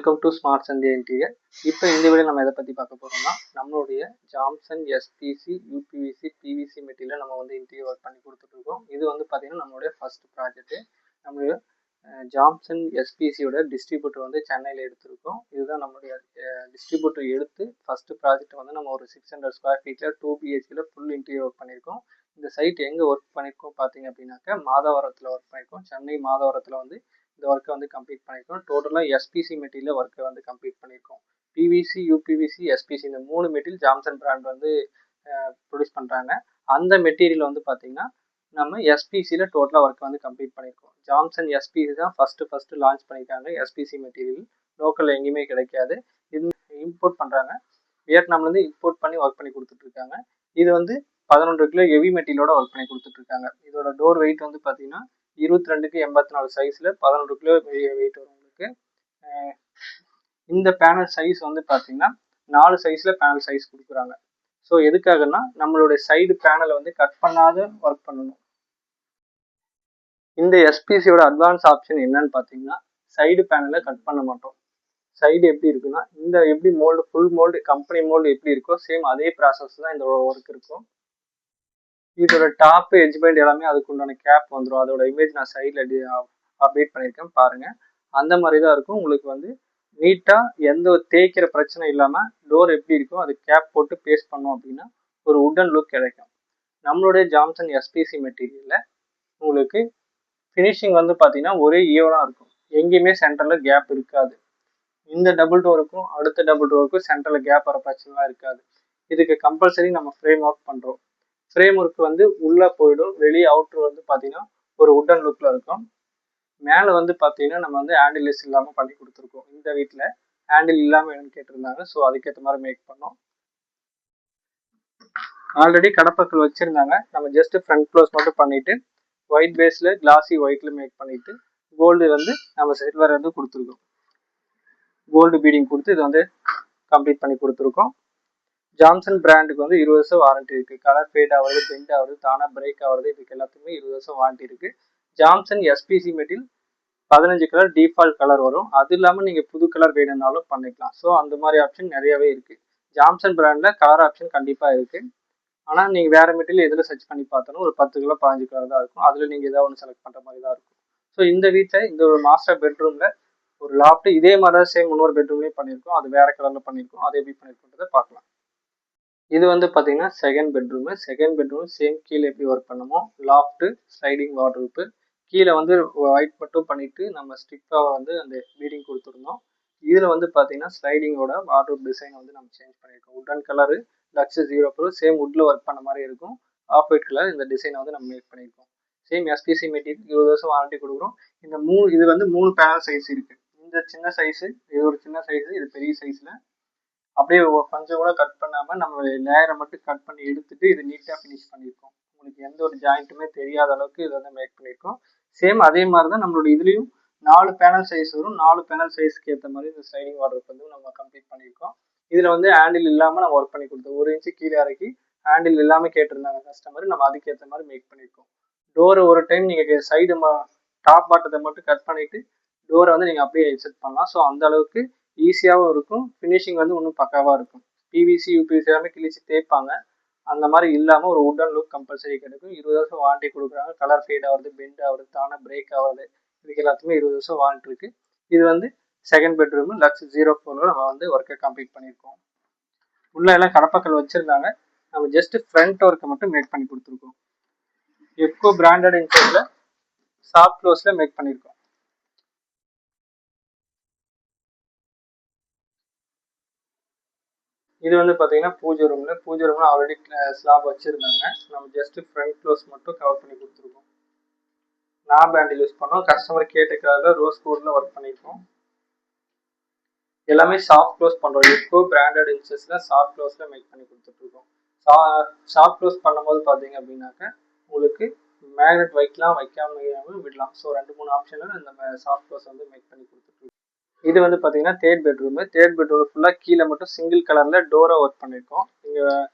Welcome to smart Sandhya interior. இப்போ இந்த video நம்ம எதை பற்றி பார்க்க போகிறோம்னா, நம்மளுடைய Jameson SPC UPVC PVC material நம்ம வந்து இன்டீரியர் ஒர்க் பண்ணி கொடுத்துட்ருக்கோம். இது வந்து பார்த்திங்கன்னா நம்மளுடைய ஃபர்ஸ்ட் ப்ராஜெக்ட்டு. நம்மளுடைய ஜாம்சன் எஸ்பிசியோட டிஸ்ட்ரிபியூட்டர் வந்து சென்னையில் எடுத்திருக்கோம். இதுதான் நம்மளுடைய டிஸ்ட்ரிபியூட்டர் எடுத்து ஃபஸ்ட்டு ப்ராஜெக்ட் வந்து நம்ம ஒரு 600 ஸ்கொயர் ஃபீட்டில் 2 BHKல ஃபுல் இன்டீரியர் ஒர்க் பண்ணியிருக்கோம். இந்த சைட் எங்கே ஒர்க் பண்ணியிருக்கோம் பார்த்தீங்க அப்படின்னாக்கா, மாதவரத்தில் ஒர்க் பண்ணியிருக்கோம். சென்னை மாதவரத்தில் வந்து இந்த ஒர்க்கை வந்து கம்ப்ளீட் பண்ணியிருக்கோம். டோட்டலாக எஸ்பிசி மெட்டீரியல் ஒர்க்கை வந்து கம்ப்ளீட் பண்ணியிருக்கோம். பிவிசி யூபிவிசி எஸ்பிசி இந்த 3 மெட்டீரியல் ஜாம்சன் பிராண்ட் வந்து ப்ரொடியூஸ் பண்ணுறாங்க. அந்த மெட்டீரியல் வந்து பார்த்தீங்கன்னா நம்ம எஸ்பிசியில் டோட்டலாக ஒர்க்கை வந்து கம்ப்ளீட் பண்ணியிருக்கோம். ஜாம்சன் எஸ்பிசி தான் ஃபஸ்ட்டு லான்ச் பண்ணியிருக்காங்க. எஸ்பிசி மெட்டீரியல் லோக்கலில் எங்கேயுமே கிடைக்காது. இது இம்போர்ட் பண்ணுறாங்க. வியட்நாம்லேருந்து இம்போர்ட் பண்ணி ஒர்க் பண்ணி கொடுத்துட்ருக்காங்க. இது வந்து 11 கிலோ ஹெவி மெட்டீரியலோட ஒர்க் பண்ணி கொடுத்துட்ருக்காங்க. இதோட டோர் வெயிட் வந்து பார்த்தீங்கன்னா 22க்கு 84 சைஸில் 11 கிலோ வெயிட் வரும் உங்களுக்கு. இந்த பேனல் சைஸ் வந்து பார்த்தீங்கன்னா 4 சைஸில் பேனல் சைஸ் கொடுக்குறாங்க. ஸோ எதுக்காகனா நம்மளுடைய சைடு பேனலை வந்து கட் பண்ணாத ஒர்க் பண்ணணும். இந்த எஸ்பிசியோட அட்வான்ஸ் ஆப்ஷன் என்னன்னு பார்த்தீங்கன்னா, சைடு பேனலை கட் பண்ண மாட்டோம். சைடு எப்படி இருக்குன்னா, இந்த எப்படி mould full mould company mould எப்படி இருக்கோ சேம் அதே ப்ராசஸ் தான் இந்த ஒர்க் இருக்கும். இதோட டாப் எட்ஜ் பாயிண்ட் எல்லாமே அதுக்கு உண்டான கேப் வந்துடும். அதோட இமேஜ் நான் சைடில் அப்டேட் பண்ணியிருக்கேன் பாருங்க. அந்த மாதிரி தான் இருக்கும். உங்களுக்கு வந்து நீட்டாக எந்த ஒரு தேய்க்கிற பிரச்சனை இல்லாமல் டோர் எப்படி இருக்கும் அது கேப் போட்டு பேஸ்ட் பண்ணோம் அப்படின்னா ஒரு உட்டன் லுக் கிடைக்கும். நம்மளுடைய ஜாம்சன் எஸ்பிசி மெட்டீரியலில் உங்களுக்கு ஃபினிஷிங் வந்து பார்த்தீங்கன்னா ஒரே ஈவனாக இருக்கும். எங்கேயுமே சென்டரில் கேப் இருக்காது. இந்த டபுள் டோருக்கும் அடுத்த டபுள் டோருக்கும் சென்டரில் கேப் வர பிரச்சனைலாம் இருக்காது. இதுக்கு கம்பல்சரி நம்ம ஃப்ரேம் ஒர்க் பண்ணுறோம். ஃப்ரேம் ஒர்க் வந்து உள்ளே போயிடும். வெளியே அவுட்ரு வந்து பார்த்தீங்கன்னா ஒரு உட்டன் லுக்கில் இருக்கும். மேலே வந்து பார்த்தீங்கன்னா நம்ம வந்து ஹேண்டில்ஸ் இல்லாமல் பண்ணி கொடுத்துருக்கோம். இந்த வீட்டில் ஹேண்டில் இல்லாமல் வேணும்னு கேட்டிருந்தாங்க. ஸோ அதுக்கேற்ற மாதிரி மேக் பண்ணோம். ஆல்ரெடி கடப்பக்கல் வச்சுருந்தாங்க. நம்ம ஜஸ்ட் ஃப்ரண்ட் க்ளோஸ் மட்டும் பண்ணிவிட்டு ஒயிட் பேஸில் கிளாஸி ஒயிட்டில் மேக் பண்ணிவிட்டு கோல்டு வந்து நம்ம சில்வர் வந்து கொடுத்துருக்கோம். கோல்டு பீடிங் கொடுத்து இது வந்து கம்ப்ளீட் பண்ணி கொடுத்துருக்கோம். ஜாம்சன் பிராண்டுக்கு வந்து 20 வருஷம் வாரண்டி இருக்குது. கலர் ஃபேட் ஆகுறது, பெண்ட் ஆகுறது, தானாக பிரேக் ஆகுறது, இதுக்கு எல்லாத்துக்குமே 20 வருஷம் வாரண்டி இருக்குது. Jameson SPC material 15 colour default colour வரும். அது இல்லாமல் நீங்கள் புது கலர் வேணும்னாலும் பண்ணிக்கலாம். ஸோ அந்த மாதிரி ஆப்ஷன் நிறையவே இருக்குது. ஜாம்சன் பிராண்டில் கலர் ஆப்ஷன் கண்டிப்பாக இருக்குது. ஆனால் நீங்கள் வேறு மெட்டீரியல் எதில் சர்ச் பண்ணி பார்த்தாலும் ஒரு 10 கலர் 15 கலர் தான் இருக்கும். அதில் நீங்கள் ஏதாவது ஒன்று செலக்ட் பண்ணுற மாதிரி தான் இருக்கும். ஸோ இந்த வீட்டில் இந்த ஒரு மாஸ்டர் பெட்ரூமில் ஒரு லாஃப்ட் இதே மாதிரி தான் சேம் இன்னொரு பெட்ரூம்லேயும் பண்ணியிருக்கோம். அது வேறு கலரில் பண்ணியிருக்கோம். அது எப்படி பண்ணியிருக்கோன்றதை பார்க்கலாம். இது வந்து பார்த்தீங்கன்னா செகண்ட் பெட்ரூம் சேம் கீழே எப்படி ஒர்க் பண்ணுமோ லாஃப்ட்டு ஸ்லைடிங் வார்ட்ரூப்பு கீழே வந்து ஒயிட் மட்டும் பண்ணிவிட்டு நம்ம ஸ்டிக்காக வந்து அந்த பீடிங் கொடுத்துருந்தோம். இதில் வந்து பார்த்தீங்கன்னா ஸ்லைடிங்கோட வார்ட்ரூப் டிசைன் வந்து நம்ம சேஞ்ச் பண்ணியிருக்கோம். Wooden colour Lux 0 pro same வுட்டில் ஒர்க் பண்ண மாதிரி இருக்கும். ஆஃப் ஒயிட் கலர் இந்த டிசைனை வந்து நம்ம மேக் பண்ணியிருக்கோம். சேம் எஸ்பிசி மெட்டீரியல் 20 வருஷம் வாரண்டி கொடுக்குறோம். இது வந்து 3 பேனல் சைஸ் இருக்குது. இந்த சின்ன சைஸு, இது ஒரு சின்ன சைஸு, இது பெரிய சைஸில் அப்படியே கொஞ்சம் கூட கட் பண்ணாமல் நம்ம லேயரை மட்டும் கட் பண்ணி எடுத்துட்டு இது நீட்டாக ஃபினிஷ் பண்ணியிருக்கோம். உங்களுக்கு எந்த ஒரு ஜாயிண்ட்டுமே தெரியாத அளவுக்கு இதை வந்து மேக் பண்ணியிருக்கோம். சேம் அதே மாதிரி தான் நம்மளோட இதுலேயும் 4 பேனல் சைஸ் வரும். 4 பேனல் சைஸ்க்கு ஏற்ற மாதிரி இந்த ஸ்லைடிங் வார்ட்ரோப் வந்து நம்ம கம்ப்ளீட் பண்ணியிருக்கோம். இதில் வந்து ஹேண்டில் இல்லாமல் நம்ம ஒர்க் பண்ணி கொடுத்தோம். 1 இன்ச்சு கீழே இறக்கி ஹேண்டில் இல்லாமல் கேட்டிருந்தாங்க கஸ்டமர். நம்ம அதுக்கேற்ற மாதிரி மேக் பண்ணியிருக்கோம். டோரை ஒரு டைம் நீங்கள் சைடு டாப் பாட்டத்தை மட்டும் கட் பண்ணிவிட்டு டோரை வந்து நீங்கள் அப்படியே செட் பண்ணலாம். ஸோ அந்த அளவுக்கு ஈஸியாகவும் இருக்கும். ஃபினிஷிங் வந்து இன்னும் பக்காவாக இருக்கும். பிவிசி யூபிவிசி எல்லாமே கிழிச்சு தேய்ப்பாங்க. அந்த மாதிரி இல்லாமல் ஒரு உட்டன் லுக் கம்பல்சரி கிடைக்கும். 20 வருஷம் வாரண்டி கொடுக்குறாங்க. கலர் ஃபேட் ஆகுறது, பெண்ட் ஆகுறது, தானே பிரேக் ஆகுறது, இதுக்கு எல்லாத்துக்குமே 20 வருஷம் வாரண்டி இருக்குது. இது வந்து செகண்ட் பெட்ரூம் லக்ஸ் 04 நம்ம வந்து ஒர்க்கை கம்ப்ளீட் பண்ணியிருக்கோம். உள்ள எல்லாம் கடப்பக்கல் வச்சுருந்தாங்க. நம்ம ஜஸ்ட் ஃப்ரண்ட் ஒர்க்கை மட்டும் மேக் பண்ணி கொடுத்துருக்கோம். எக்கோ பிராண்டட் இன்சைடில் சாஃப்ட் க்ளோஸில் மேக் பண்ணியிருக்கோம். இது வந்து பார்த்தீங்கன்னா பூஜை ரூமில் ஆல்ரெடி ஸ்லாப் வச்சுருந்தாங்க. நம்ம ஜஸ்ட் ஃப்ரண்ட் க்ளோஸ் மட்டும் கவர் பண்ணி கொடுத்துருக்கோம். நாப் ஹேண்டில் யூஸ் பண்ணோம். கஸ்டமர் கேட்டுக்காக ரோஸ் கோடில் ஒர்க் பண்ணியிருக்கோம். எல்லாமே சாஃப்ட் க்ளோஸ் பண்ணுறோம். எக்கோ பிராண்டட் இன்ச்சஸில் சாஃப்ட் க்ளோஸில் மேக் பண்ணி கொடுத்துட்ருக்கோம். சாஃப்ட் க்ளோஸ் பண்ணும்போது பார்த்தீங்க அப்படின்னாக்க உங்களுக்கு மேக்னெட் வைக்காமல் விடலாம். ஸோ 2-3 ஆப்ஷனில் இந்த சாஃப்ட் க்ளோஸ் வந்து மேக் பண்ணி கொடுத்துட்ருக்கோம். இது வந்து பார்த்தீங்கன்னா தேர்ட் பெட்ரூம் ஃபுல்லாக கீழே மட்டும் சிங்கிள் கலரில் டோரை ஒர்க் பண்ணியிருக்கோம். இங்கே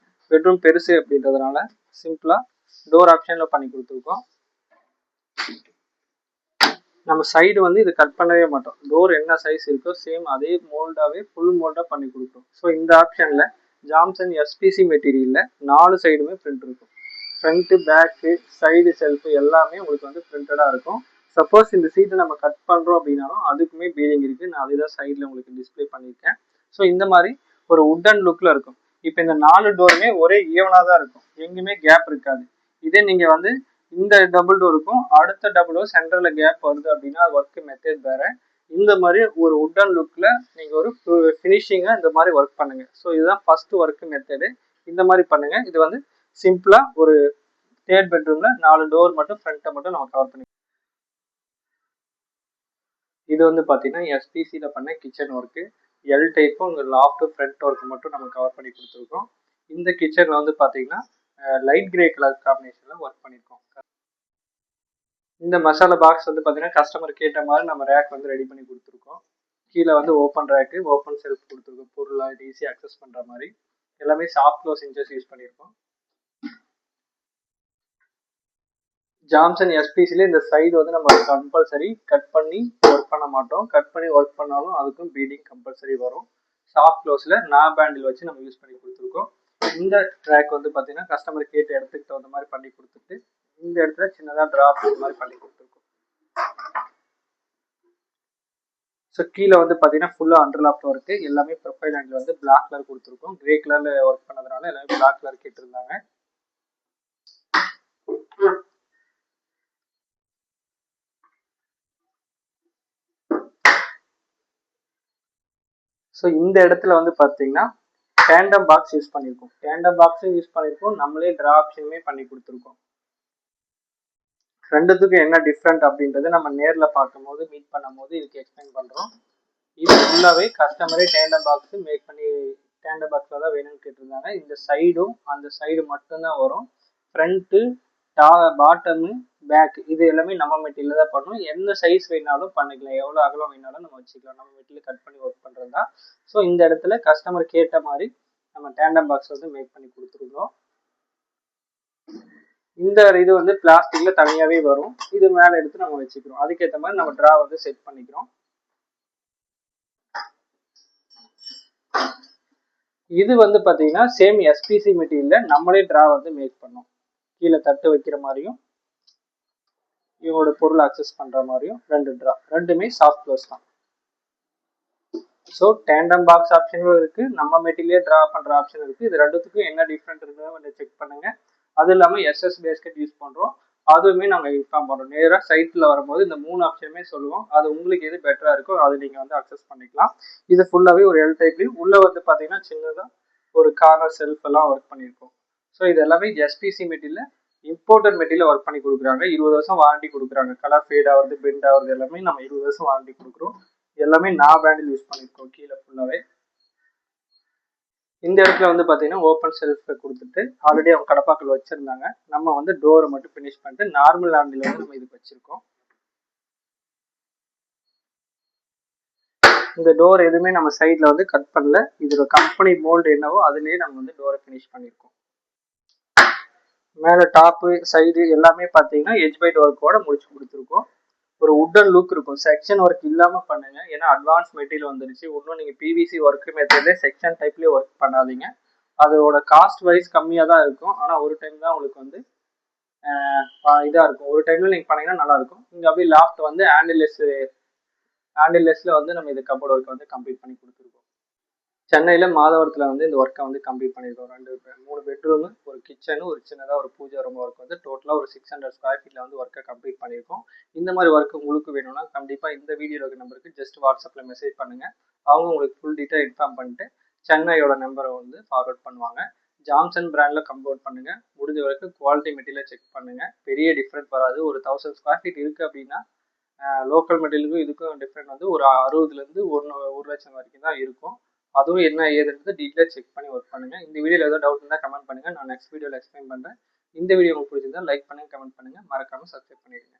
பெட்ரூம் பெருசு அப்படின்றதுனால சிம்பிளாக டோர் ஆப்ஷனில் பண்ணி கொடுத்துருக்கோம். நம்ம சைடு வந்து இது கட் பண்ணவே மாட்டோம். டோர் என்ன சைஸ் இருக்கோ சேம் அதே மோல்டாவே ஃபுல் மோல்டா பண்ணி கொடுக்கும். ஸோ இந்த ஆப்ஷன்ல ஜாம்சன் எஸ்பிசி மெட்டீரியல்ல 4 சைடுமே பிரிண்ட் இருக்கும். ஃப்ரண்ட், பேக்கு, சைடு செல்ஃப் எல்லாமே உங்களுக்கு வந்து பிரிண்டடா இருக்கும். சப்போஸ் இந்த சீட்டை நம்ம கட் பண்றோம் அப்படின்னாலும் அதுக்குமே பீடிங் இருக்கு. நான் அதுதான் சைட்ல உங்களுக்கு டிஸ்பிளே பண்ணியிருக்கேன். ஸோ இந்த மாதிரி ஒரு உட்டன் லுக்ல இருக்கும். இப்போ இந்த 4 டோருமே ஒரே ஈவனா தான் இருக்கும், எங்கேயுமே கேப் இருக்காது. இதே நீங்க வந்து இந்த டபுள் டோருக்கும் அடுத்த டபுள் டோர் சென்டர்ல கேப் வருது அப்படின்னா ஒர்க் மெத்தட் வேற. இந்த மாதிரி ஒரு உட்டன் லுக்ல நீங்க ஒரு ஃபினிஷிங்கா இந்த மாதிரி ஒர்க் பண்ணுங்க. ஸோ இதுதான் ஃபர்ஸ்ட் ஒர்க் மெத்தடு. இந்த மாதிரி பண்ணுங்க. இது வந்து சிம்பிளா ஒரு 3rd பெட்ரூம்ல 4 டோர் மட்டும் ஃப்ரண்ட்டை மட்டும் நம்ம கவர் பண்ணி. இது வந்து பாத்தீங்கன்னா எஸ்பிசில பண்ண கிச்சன் ஒர்க்கு. எல் டைப்பும் உங்க லாஃப்ட் ஃப்ரண்ட் ஒர்க் மட்டும் நம்ம கவர் பண்ணி கொடுத்துருக்கோம். இந்த கிச்சன்ல வந்து பாத்தீங்கன்னா லைட் கிரே கலர் காம்பினேஷன்ல ஒர்க் பண்ணியிருக்கோம். இந்த மசாலா பாக்ஸ் வந்து பாத்தீங்கன்னா கஸ்டமருக்கு ஏற்ற மாதிரி நம்ம ரேக் வந்து ரெடி பண்ணி கொடுத்துருக்கோம். கீழே வந்து ஓப்பன் ரேக்கு, ஓப்பன் செல்ஃப் கொடுத்துருக்கோம். பொருளாக ஈஸியாக அக்சஸ் பண்ற மாதிரி எல்லாமே சாஃப்ட் க்ளோஸ் இன்ச்சஸ் யூஸ் பண்ணியிருக்கோம். ஜாம்சன் எஸ்பிசில இந்த சைடு வந்து நம்ம கம்பல்சரி கட் பண்ணி ஒர்க் பண்ண மாட்டோம். கட் பண்ணி ஒர்க் பண்ணாலும் அதுக்கும் பீடிங் கம்பல்சரி வரும். சாஃப்ட் க்ளோஸ்ல நாப் பேண்டில் வச்சு நம்ம யூஸ் பண்ணி கொடுத்துருக்கோம். இந்த ட்ராக் வந்து பார்த்தீங்கன்னா கஸ்டமர் கேட்ட இடத்துக்கு தகுந்த மாதிரி பண்ணி கொடுத்துட்டு இந்த இடத்துல சின்னதாக டிராப் மாதிரி பண்ணி கொடுத்துருக்கோம். ஸோ கீழே வந்து பார்த்தீங்கன்னா ஃபுல்லாக அண்டர்லாப்ட் ஒர்க்கு. எல்லாமே ப்ரொஃபைல் ஹேண்டில் வந்து பிளாக் கலர் கொடுத்துருக்கோம். கிரே கலர்ல ஒர்க் பண்ணதுனால எல்லாமே பிளாக் கலர் கேட்டிருந்தாங்க. ஸோ இந்த இடத்துல வந்து பார்த்தீங்கன்னா டேண்டம் பாக்ஸ் யூஸ் பண்ணியிருக்கோம். டேண்டம் பாக்ஸும் யூஸ் பண்ணியிருக்கோம். நம்மளே ட்ரா ஆப்ஷனுமே பண்ணி கொடுத்துருக்கோம். ரெண்டுத்துக்கும் என்ன டிஃப்ரெண்ட் அப்படின்றத நம்ம நேரில் பார்க்கும்போது மீட் பண்ணும்போது இதுக்கு எக்ஸ்பிளைன் பண்ணுறோம். இது ஃபுல்லாகவே கஸ்டமரே டேண்டம் பாக்ஸ் மேக் பண்ணி டேண்டம் பாக்ஸில் தான் வேணும்னு கேட்டிருந்தாங்க. இந்த சைடும் அந்த சைடு மட்டும்தான் வரும். ஃப்ரண்ட்டு, பாட்டமு, பேக் இது எல்லாமே நம்ம மெட்டீரியல் தான் பண்ணணும். எந்த சைஸ் வேணாலும் பண்ணிக்கலாம், எவ்வளோ அகலம் வேணாலும் நம்ம வச்சுக்கலாம். நம்ம மெட்டீரியல் கட் பண்ணி ஒர்க் பண்ணுறது தான். ஸோ இந்த இடத்துல கஸ்டமர் கேட்ட மாதிரி நம்ம டேண்டம் பாக்ஸ் வந்து மேக் பண்ணி கொடுத்துருக்கோம். இந்த இது வந்து பிளாஸ்டிக்ல தனியாவே வரும். இது மேலே எடுத்து நம்ம வச்சுக்கிறோம். அதுக்கேற்ற மாதிரி நம்ம ட்ரா வந்து செட் பண்ணிக்கிறோம். இது வந்து பாத்தீங்கன்னா சேம் எஸ்பிசி மெட்டீரியல்ல நம்மளே ட்ரா வந்து மேக் பண்ணோம். கீழே தட்டு வைக்கிற மாதிரியும் இவங்களோட பொருள் அக்சஸ் பண்ற மாதிரியும் 2 ட்ரா, ரெண்டுமே சாஃப்ட் க்ளோஸ் தான். ஸோ டேண்டம் பாக்ஸ் ஆப்ஷனும் இருக்கு, நம்ம மெட்டீரியலே ட்ரா பண்ற ஆப்ஷன் இருக்கு. இது ரெண்டுத்துக்கும் என்ன டிஃப்ரெண்ட் இருக்குன்னு கொஞ்சம் செக் பண்ணுங்க. அது இல்லாமல் எஸ்எஸ் பேஸ்கெட் யூஸ் பண்றோம், அதுவுமே நாங்கள் இன்ஃபார்ம் பண்றோம். நேராக சைட்ல வரும்போது இந்த 3 ஆப்ஷனுமே சொல்லுவோம். அது உங்களுக்கு எது பெட்டரா இருக்கோ அது நீங்க வந்து அக்சஸ் பண்ணிக்கலாம். இது ஃபுல்லாவே ஒரு எல் டைப். உள்ள வந்து பாத்தீங்கன்னா சின்னதா ஒரு கார்னர் செல்ஃப் எல்லாம் ஒர்க் பண்ணியிருக்கோம். ஸோ இது எல்லாமே SPC material, imported material work பண்ணி கொடுக்குறாங்க. 20 வருஷம் வாரண்டி கொடுக்குறாங்க. கலர் ஃபேட் ஆகுறது, பெண்ட் ஆகுறது எல்லாமே நம்ம 20 வருஷம் வாரண்டி கொடுக்குறோம். எல்லாமே நான் பேண்டில் யூஸ் பண்ணியிருக்கோம். கீழே ஃபுல்லாவே இந்த இடத்துல வந்து பாத்தீங்கன்னா ஓப்பன் செல்ஃப் கொடுத்துட்டு ஆல்ரெடி அவங்க கடப்பாக்கள் வச்சிருந்தாங்க. நம்ம வந்து டோரை மட்டும் ஃபினிஷ் பண்ணிட்டு நார்மல் ஹேண்டில் வந்து நம்ம இதுக்கு வச்சிருக்கோம். இந்த டோர் எதுவுமே நம்ம சைட்ல வந்து கட் பண்ணல. இதோட கம்பெனி மோல்டு என்னவோ அதுலயே நம்ம வந்து டோரை ஃபினிஷ் பண்ணியிருக்கோம். மேலே டாப்பு சைடு எல்லாமே பார்த்தீங்கன்னா எட்ஜ் பைட் ஒர்க்கோட முடிச்சு கொடுத்துருக்கோம். ஒரு உட்டன் லுக் இருக்கும். செக்ஷன் ஒர்க் இல்லாமல் பண்ணுங்க, ஏன்னா அட்வான்ஸ் மெட்டீரியல் வந்துருச்சு. இன்னும் நீங்கள் பிவிசி ஒர்க் மெத்தட்லேயே செக்ஷன் டைப்லேயே ஒர்க் பண்ணாதீங்க. அதோட காஸ்ட் வைஸ் கம்மியாக தான் இருக்கும். ஆனால் ஒரு டைம் தான் உங்களுக்கு வந்து இதாக இருக்கும். ஒரு டைம்ல நீங்கள் பண்ணீங்கன்னா நல்லா இருக்கும். இங்கே அப்படியே லாஃப்ட் வந்து ஹேண்டில்லெஸ்ல வந்து நம்ம இது கபோர்ட் ஒர்க் வந்து கம்ப்ளீட் பண்ணி கொடுத்துருக்கோம். சென்னையில மாதவரத்தில் வந்து இந்த ஒர்க்கை வந்து கம்ப்ளீட் பண்ணியிருக்கோம். 3 பெட்ரூமு, ஒரு கிச்சனு, ஒரு சின்னதாக ஒரு பூஜை ரூம் ஒர்க் வந்து டோட்டலாக ஒரு 600 ஸ்கொயர் ஃபீட்டில் வந்து ஒர்க்கை கம்ப்ளீட் பண்ணியிருக்கோம். இந்த மாதிரி ஒர்க் உங்களுக்கு வேணும்னா கண்டிப்பாக இந்த வீடியோவில் இருக்க நம்பருக்கு ஜஸ்ட் வாட்ஸ்அப்பில் மெசேஜ் பண்ணுங்க. அவங்க உங்களுக்கு ஃபுல் டீட்டெயில் இன்ஃபார்ம் பண்ணிட்டு சென்னையோட நம்பரை வந்து ஃபார்வர்ட் பண்ணுவாங்க. ஜாம்சன் பிராண்டில் கம்போர்ட் பண்ணுங்க. முடிஞ்ச வரைக்கும் குவாலிட்டி மெட்டீரியல் செக் பண்ணுங்க. பெரிய டிஃப்ரெண்ட் வராது. ஒரு 1000 ஸ்கொயர் ஃபீட் இருக்கு அப்படின்னா லோக்கல் மெட்டீரியலுக்கும் இதுக்கும் டிஃப்ரெண்ட் வந்து ஒரு 60லேருந்து 1 லட்சம் வரைக்கும் தான் இருக்கும். அதுவும் என்ன ஏதுன்றது டீட்டெயிலாக செக் பண்ணி ஒர்க் பண்ணுங்க. இந்த வீடியோவில் ஏதாவது டவுட் இருந்தால் கமெண்ட் பண்ணுங்க. நான் நெக்ஸ்ட் வீடியோவில் எக்ஸ்பிளைன் பண்ணுறேன். இந்த வீடியோ உங்களுக்கு பிடிச்சிருந்தா லைக் பண்ணுங்க, கமெண்ட் பண்ணுங்க, மறக்காம சப்ஸ்கிரைப் பண்ணிடுங்க.